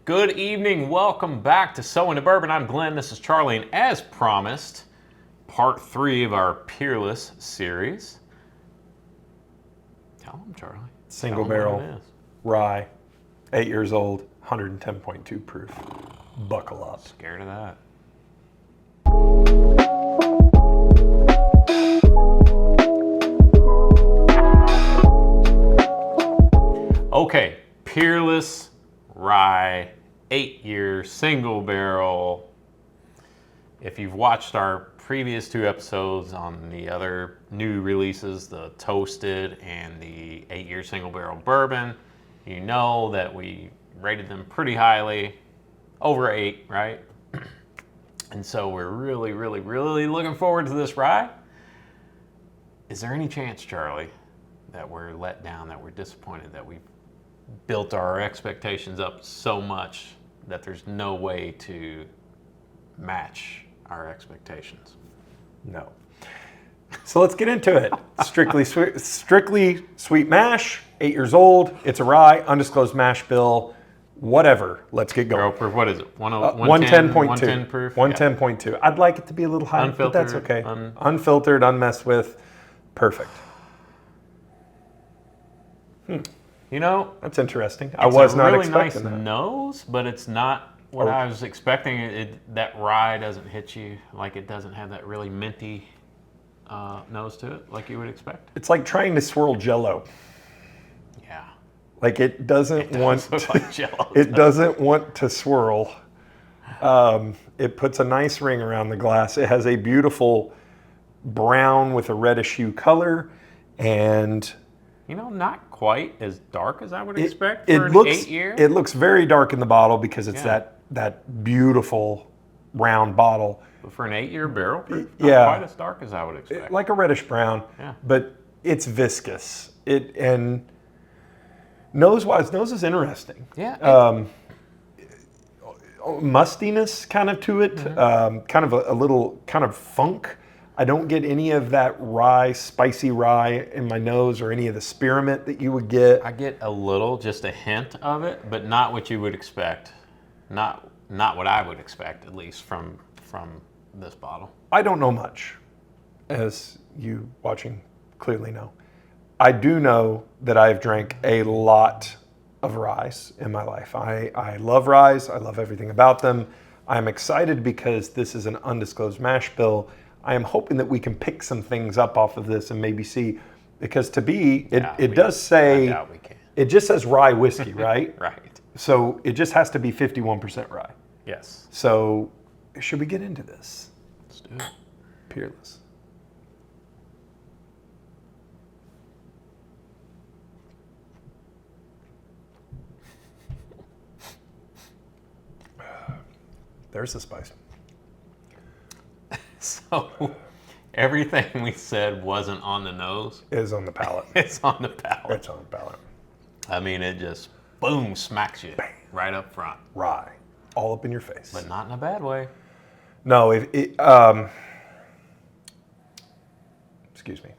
Good evening. Welcome back to So Into Bourbon. I'm Glenn. This is Charlie. And as promised, part 3 of our Peerless series. Tell them, Charlie. Single barrel rye, 8 years old, 110.2 proof. Buckle up. Scared of that. Okay, Peerless Rye, 8-year single barrel. If you've watched our previous 2 episodes on the other new releases, the Toasted and the 8-year single barrel bourbon, you know that we rated them pretty highly, over 8, right? And so we're really looking forward to this rye. Is there any chance, Charlie, that we're let down, that we're disappointed, that we've built our expectations up so much that there's no way to match our expectations? No. So let's get into it. Strictly sweet mash, 8 years old. It's a rye, undisclosed mash bill, whatever. Let's get going. Barrel proof, what is it? 110.2. 110 proof? 110.2. Yeah. I'd like it to be a little higher, but that's okay. Unfiltered, unmessed with. Perfect. You know, that's interesting. I was not expecting that. It's a really nice nose, but it's not what I was expecting. That rye doesn't hit you, like it doesn't have that really minty nose to it, like you would expect. It's like trying to swirl Jell-O. Yeah. Like it doesn't want look like Jell-O. It doesn't want to swirl. It puts a nice ring around the glass. It has a beautiful brown with a reddish hue color, and not quite as dark as I would expect for an 8-year. It looks very dark in the bottle because it's that beautiful round bottle. But for an 8-year barrel proof, not quite as dark as I would expect. Like a reddish brown, but it's viscous. And nose-wise, nose is interesting. Yeah. Mustiness kind of to it, kind of a little kind of funk. I don't get any of that rye, spicy rye in my nose or any of the spearmint that you would get. I get a little, just a hint of it, but not what you would expect. Not what I would expect, at least from this bottle. I don't know much, as you watching clearly know. I do know that I've drank a lot of ryes in my life. I love ryes. I love everything about them. I'm excited because this is an undisclosed mash bill. I am hoping that we can pick some things up off of this and maybe see, because it does say, I doubt we can. It just says rye whiskey, right? Right. So it just has to be 51% rye. Yes. So should we get into this? Let's do it. Peerless. There's the spice. So everything we said wasn't on the nose. Is on the palate. It's on the palate. It's on the palate. I mean, it just, boom, smacks you right up front. Rye. All up in your face. But not in a bad way. No, excuse me.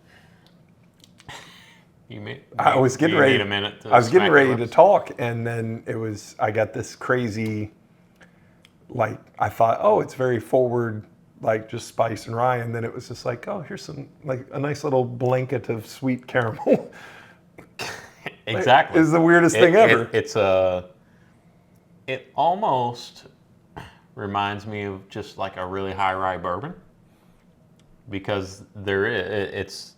I was getting ready. Need a minute to I was getting ready your to lips? talk, and then I got this crazy, like, I thought, oh, it's very forward, like just spice and rye, and then it was just like, oh, here's some, like a nice little blanket of sweet caramel. Exactly. It's the weirdest thing ever. It almost reminds me of just like a really high rye bourbon, because it's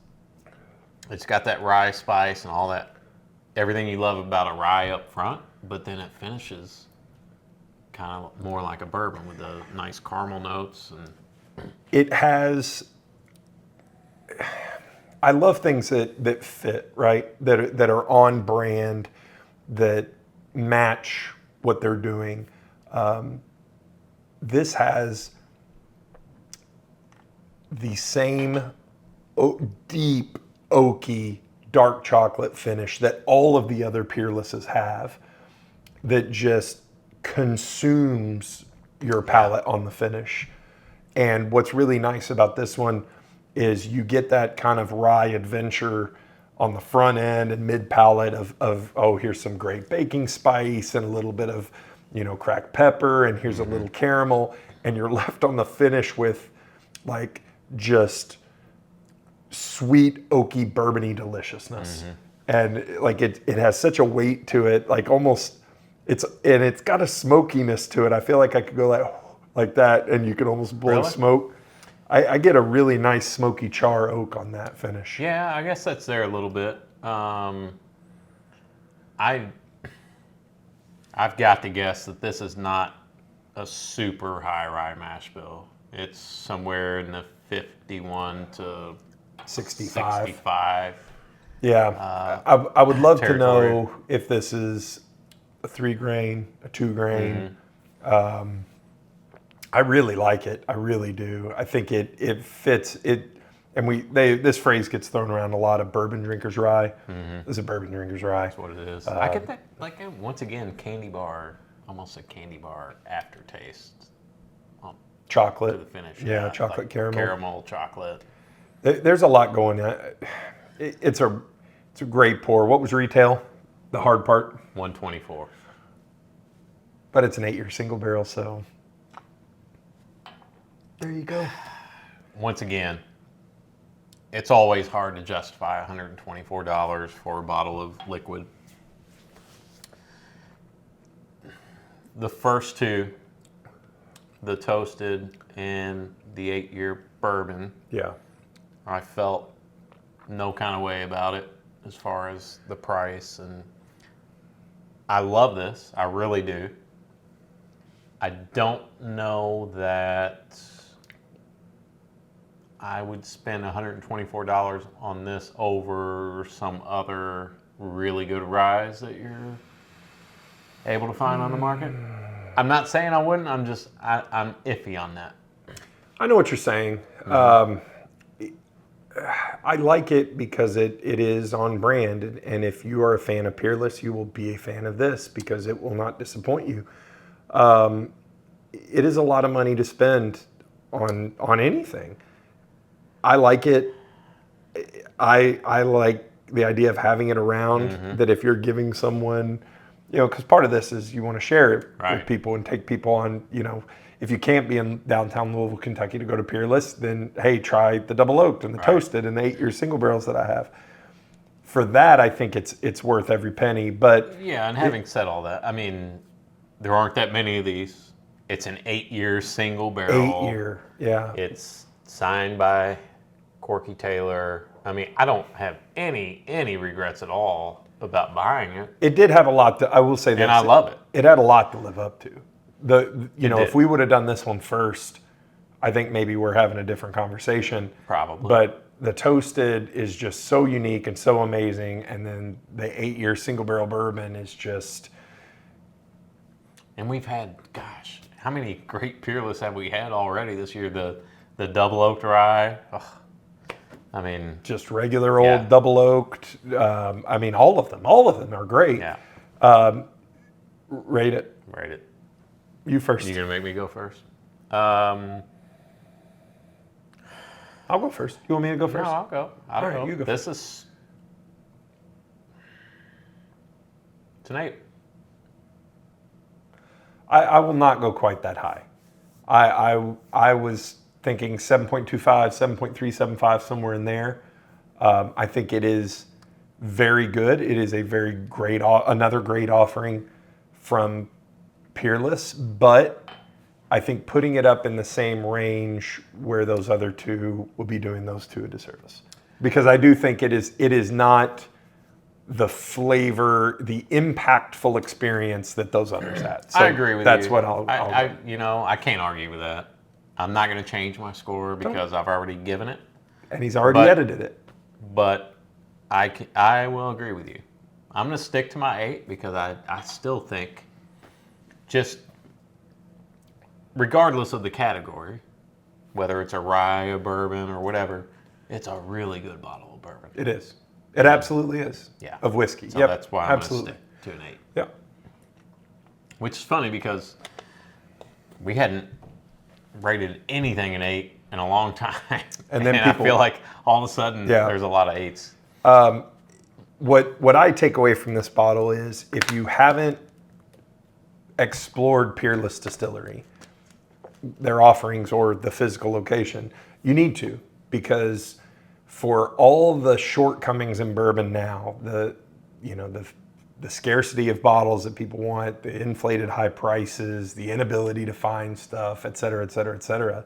got that rye spice and all that, everything you love about a rye up front, but then it finishes kind of more like a bourbon with the nice caramel notes. And it has, I love things that fit, right? That are on brand, that match what they're doing. This has the same deep, oaky, dark chocolate finish that all of the other Peerlesses have, that just consumes your palate on the finish. And what's really nice about this one is you get that kind of rye adventure on the front end and mid palate of oh, here's some great baking spice and a little bit of cracked pepper, and here's a little caramel, and you're left on the finish with like just sweet, oaky, bourbony deliciousness. And like it has such a weight to it, like almost it's got a smokiness to it. I feel like I could go like that, and you could almost blow Really? smoke. I get a really nice smoky char oak on that finish. Yeah, I guess that's there a little bit. I've got to guess that this is not a super high rye mash bill. It's somewhere in the 51 to 65. Yeah, I would love territory. to know if this is a 3 grain, a 2 grain. I really like it. I really do. I think it fits it. And this phrase gets thrown around a lot of bourbon drinkers rye. This is a bourbon drinkers rye. That's what it is. I get that, like, once again, candy bar, almost a candy bar aftertaste. Chocolate. To the finish. Yeah, chocolate like caramel. Caramel, chocolate. There's a lot going on. It's a great pour. What was retail? The hard part? 124. But it's an 8-year single barrel, so there you go. Once again, it's always hard to justify $124 for a bottle of liquid. The first two, the toasted and the 8-year bourbon, Yeah. I felt no kind of way about it as far as the price. And I love this. I really do. I don't know that I would spend $124 on this over some other really good ryes that you're able to find on the market. I'm not saying I wouldn't. I'm iffy on that. I know what you're saying. I like it because it is on brand, and if you are a fan of Peerless, you will be a fan of this because it will not disappoint you. It is a lot of money to spend on anything. I like it. I like the idea of having it around, that if you're giving someone, because part of this is you want to share it with people and take people on, if you can't be in downtown Louisville, Kentucky to go to Peerless, then hey, try the double oaked and the toasted and the 8-year single barrels that I have. For that, I think it's worth every penny. But yeah, and having said all that, I mean, there aren't that many of these. It's an 8-year single barrel. 8-year, yeah. It's signed by Corky Taylor. I mean, I don't have any regrets at all about buying it. It did have a lot I will say that. And I love it. It had a lot to live up to. If did. we would have done this one first, I think maybe we're having a different conversation. Probably. But the toasted is just so unique and so amazing, and then the 8-year single barrel bourbon is just. And we've had, gosh, how many great Peerless have we had already this year? The double oaked rye. Ugh. I mean, Just regular old double oaked. I mean, all of them are great. yeah. Rate it. Rate it. You first. You gonna make me go first? I'll go first. You want me to go first? No, I'll go. I'll All right, go. you go This is. It's an 8. I will not go quite that high. I was thinking 7.25, 7.375, somewhere in there. I think it is very good. It is a very great, another great offering from Peerless, but I think putting it up in the same range where those other two will be doing those two a disservice. Because I do think it is not the flavor, the impactful experience that those others had. So I agree with you. That's what I'll I can't argue with that. I'm not going to change my score because I've already given it. And he's already edited it. But I will agree with you. I'm going to stick to my 8 because I still think, just regardless of the category, whether it's a rye, a bourbon, or whatever, it's a really good bottle of bourbon. It is. It absolutely is. Yeah. Of whiskey. So yep. that's why I'm absolutely. going to stick to an 8. Yeah. Which is funny because we hadn't rated anything an 8 in a long time. And then I feel like all of a sudden there's a lot of 8s. What I take away from this bottle is if you haven't explored Peerless Distillery, their offerings or the physical location, you need to, because for all the shortcomings in bourbon now, the scarcity of bottles that people want, the inflated high prices, the inability to find stuff, et cetera, et cetera, et cetera.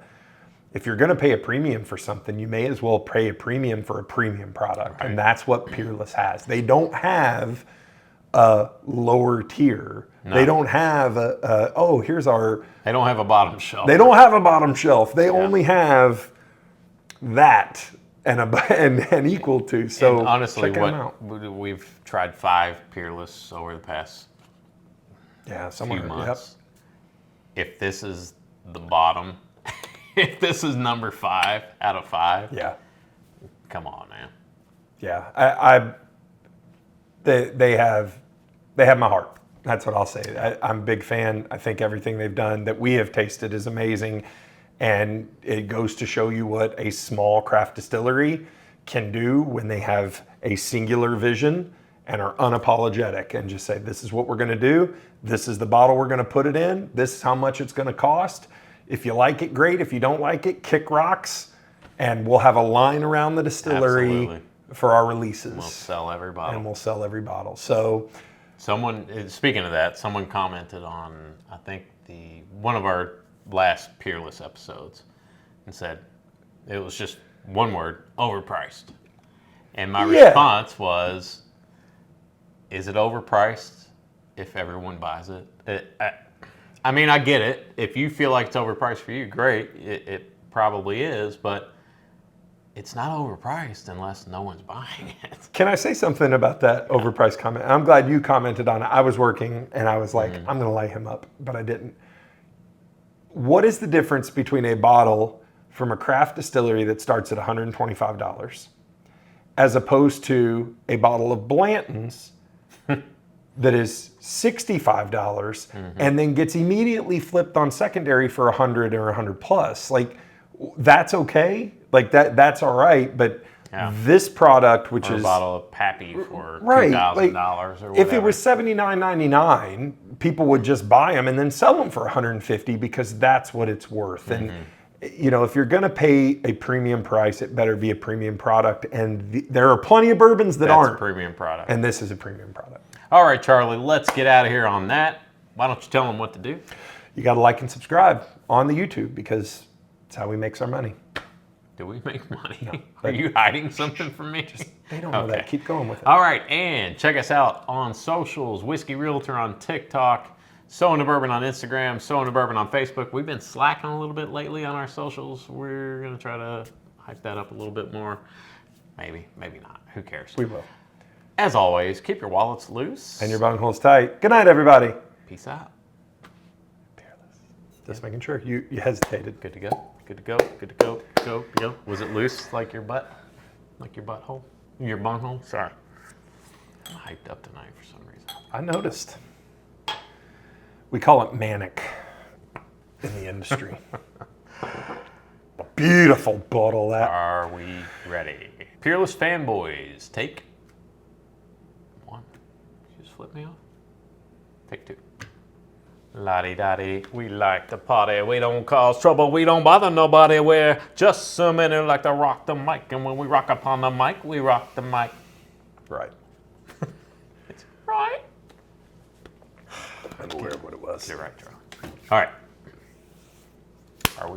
If you're going to pay a premium for something, you may as well pay a premium for a premium product. Right. And that's what Peerless has. They don't have a lower tier. No. They don't have here's our... They don't have a bottom shelf. They don't have a bottom shelf. They only have that and equal to. So and honestly, we've tried 5 Peerless over the past few months. Yep. If this is the bottom, if this is number 5 out of 5, come on, man. Yeah, they have my heart. That's what I'll say. I'm a big fan. I think everything they've done that we have tasted is amazing. And it goes to show you what a small craft distillery can do when they have a singular vision and are unapologetic and just say, this is what we're going to do. This is the bottle we're going to put it in. This is how much it's going to cost. If you like it, great. If you don't like it, kick rocks. And we'll have a line around the distillery for our releases. And we'll sell every bottle. So, speaking of that, someone commented on, I think, one of our last Peerless episodes and said it was just one word: overpriced. And my response was, is it overpriced if everyone buys it? I mean, I get it. If you feel like it's overpriced for you, great. It probably is, but it's not overpriced unless no one's buying it. Can I say something about that overpriced comment? I'm glad you commented on it. I was working and I was like, I'm going to lay him up, but I didn't. What is the difference between a bottle from a craft distillery that starts at $125 as opposed to a bottle of Blanton's that is $65 and then gets immediately flipped on secondary for $100 or $100 plus? Like, that's okay. Like that's all right. But this product, which is a bottle of Pappy for $2,000 or whatever. If it was $79.99, people would just buy them and then sell them for $150 because that's what it's worth. And if you're going to pay a premium price, it better be a premium product. And there are plenty of bourbons that aren't a premium product. And this is a premium product. All right, Charlie, let's get out of here on that. Why don't you tell them what to do? You got to like and subscribe on the YouTube because it's how we make our money. Do we make money? No, are you hiding something from me? They don't know that. Keep going with it. All right, and check us out on socials. Whiskey Realtor on TikTok, So Into Bourbon on Instagram, So Into Bourbon on Facebook. We've been slacking a little bit lately on our socials. We're going to try to hype that up a little bit more. Maybe not. Who cares? We will. As always, keep your wallets loose. And your bungholes tight. Good night, everybody. Peace out. Peerless. Just making sure. You hesitated. Good to go. Good to go. Good to go. Go. Was it loose like your butt? Like your butthole? Your bunghole? Sorry. I'm hyped up tonight for some reason. I noticed. We call it manic in the industry. Beautiful bottle that. Are we ready? Peerless fanboys, take 1. You just flip me off. Take 2. La-di-da-di, we like to party, we don't cause trouble, we don't bother nobody, we're just some men who like to rock the mic, and when we rock upon the mic, we rock the mic. Right. It's right. I'm aware of what it was. You're right, Charlie. All right.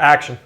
Action.